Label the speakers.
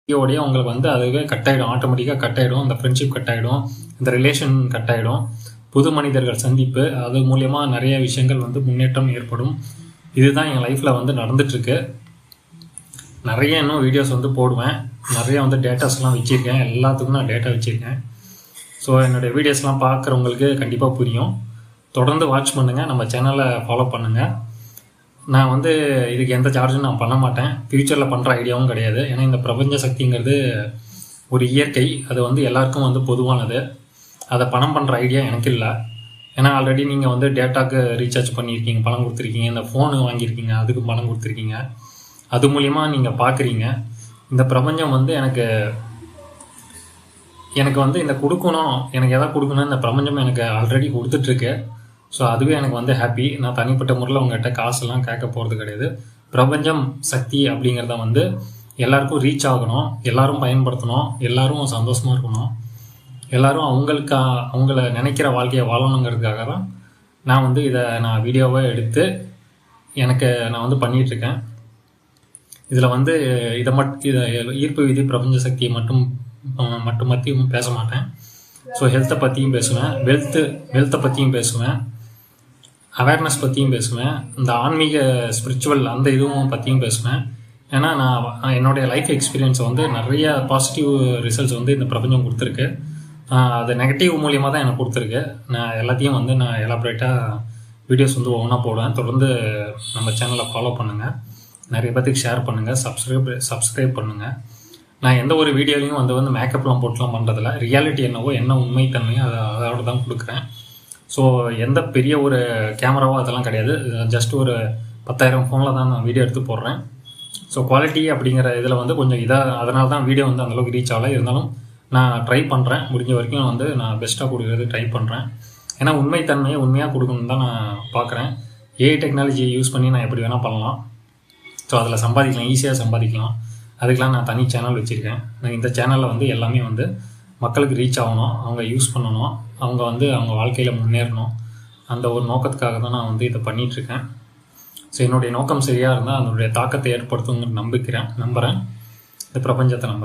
Speaker 1: வீடியோடைய உங்களுக்கு வந்து அதுவே கட் ஆகிடும், ஆட்டோமேட்டிக்காக கட் ஆகிடும். அந்த ஃப்ரெண்ட்ஷிப் கட் ஆகிடும், இந்த ரிலேஷன் கட் ஆகிடும். புது மனிதர்கள் சந்திப்பு, அது மூலியமாக நிறைய விஷயங்கள் வந்து முன்னேற்றம் ஏற்படும். இதுதான் என் லைஃப்பில் வந்து நடந்துட்டுருக்கு. நிறைய இன்னும் வீடியோஸ் வந்து போடுவேன். நிறைய வந்து டேட்டாஸ்லாம் வச்சுருக்கேன். எல்லாத்துக்கும் நான் டேட்டா வச்சுருக்கேன். ஸோ என்னுடைய வீடியோஸ்லாம் பார்க்குறவங்களுக்கு கண்டிப்பாக புரியும். தொடர்ந்து வாட்ச் பண்ணுங்கள், நம்ம சேனலை ஃபாலோ பண்ணுங்கள். நான் வந்து இதுக்கு எந்த சார்ஜும் நான் பண்ண மாட்டேன். ஃப்யூச்சரில் பண்ணுற ஐடியாவும் கிடையாது. ஏன்னா இந்த பிரபஞ்ச சக்திங்கிறது ஒரு இயற்கை, அது வந்து எல்லாருக்கும் வந்து பொதுவானது. அதை பணம் பண்ணுற ஐடியா எனக்கு இல்லை. ஏன்னா ஆல்ரெடி நீங்கள் வந்து டேட்டாக்கு ரீசார்ஜ் பண்ணியிருக்கீங்க, பணம் கொடுத்துருக்கீங்க. இந்த ஃபோனு வாங்கியிருக்கீங்க, அதுக்கு பணம் கொடுத்துருக்கீங்க. அது மூலிமா நீங்கள் பார்க்குறீங்க. இந்த பிரபஞ்சம் வந்து எனக்கு வந்து இந்த கொடுக்கணும், எனக்கு எதாவது கொடுக்கணும், இந்த பிரபஞ்சம் எனக்கு ஆல்ரெடி கொடுத்துட்ருக்கு. ஸோ அதுவே எனக்கு வந்து ஹாப்பி. நான் தனிப்பட்ட முறையில் உங்கள்கிட்ட காசெல்லாம் கேட்க போகிறது கிடையாது. பிரபஞ்சம் சக்தி அப்படிங்கிறத வந்து எல்லாருக்கும் ரீச் ஆகணும், எல்லாரும் பயன்படுத்தணும், எல்லாரும் சந்தோஷமாக இருக்கணும், எல்லாரும் அவங்கள நினைக்கிற வாழ்க்கையை வாழணுங்கிறதுக்காக தான் நான் வந்து நான் வீடியோவை எடுத்து நான் வந்து பண்ணிகிட்ருக்கேன். இதில் வந்து இதை ஈர்ப்பு விதி பிரபஞ்ச சக்தியை மட்டும் பற்றியும் பேச மாட்டேன். ஸோ ஹெல்த்தை பற்றியும் பேசுவேன், வெல்த்தை பற்றியும் பேசுவேன், அவேர்னஸ் பற்றியும் பேசுவேன், இந்த ஆன்மீக ஸ்பிரிச்சுவல் அந்த இதுவும் பற்றியும் பேசுவேன். ஏன்னா நான் என்னுடைய லைஃப் எக்ஸ்பீரியன்ஸை வந்து நிறைய பாசிட்டிவ் ரிசல்ட்ஸ் வந்து இந்த பிரபஞ்சம் கொடுத்துருக்கு. அது நெகட்டிவ் மூலியமாக தான் எனக்கு கொடுத்துருக்கு. நான் எல்லாத்தையும் வந்து நான் எலாபரேட்டாக வீடியோஸ் வந்து ஒவ்வொன்றா போடுவேன். தொடர்ந்து நம்ம சேனலை ஃபாலோ பண்ணுங்கள், நிறைய பேத்துக்கு ஷேர் பண்ணுங்கள், சப்ஸ்கிரைப் பண்ணுங்கள். நான் எந்த ஒரு வீடியோலையும் வந்து மேக்கப்லாம் போட்டுலாம் பண்ணுறதில்ல. ரியாலிட்டி என்னவோ, என்ன உண்மைத்தன்மையோ அதோட தான் கொடுக்குறேன். ஸோ எந்த பெரிய ஒரு கேமராவோ அதெல்லாம் கிடையாது. ஜஸ்ட் ஒரு 10,000 ஃபோனில் தான் நான் வீடியோ எடுத்து போடுறேன். ஸோ குவாலிட்டி அப்படிங்கிற இதில் வந்து கொஞ்சம் அதனால தான் வீடியோ வந்து அந்தளவுக்கு ரீச் ஆகலை. இருந்தாலும் நான் ட்ரை பண்ணுறேன், முடிஞ்ச வரைக்கும் வந்து நான் பெஸ்ட்டாக கொடுக்குறது ட்ரை பண்ணுறேன். ஏன்னா உண்மைத்தன்மையை உண்மையாக கொடுக்கணுன்னு தான் நான் பார்க்குறேன். ஏஐ டெக்னாலஜியை யூஸ் பண்ணி நான் எப்படி வேணால் பண்ணலாம். ஸோ அதில் சம்பாதிக்கலாம், ஈஸியாக சம்பாதிக்கலாம். அதுக்கெலாம் நான் தனி சேனல் வச்சுருக்கேன். நான் இந்த சேனலில் வந்து எல்லாமே வந்து மக்களுக்கு ரீச் ஆகணும், அவங்க யூஸ் பண்ணணும், அவங்க வந்து அவங்க வாழ்க்கையில் முன்னேறணும். அந்த ஒரு நோக்கத்துக்காக தான் நான் வந்து இதை பண்ணிகிட்ருக்கேன். ஸோ என்னுடைய நோக்கம் சரியாக இருந்தால் அதனுடைய தாக்கத்தை ஏற்படுத்துங்கிற நம்புகிறேன், இந்த பிரபஞ்சத்தை நம்புகிறேன்.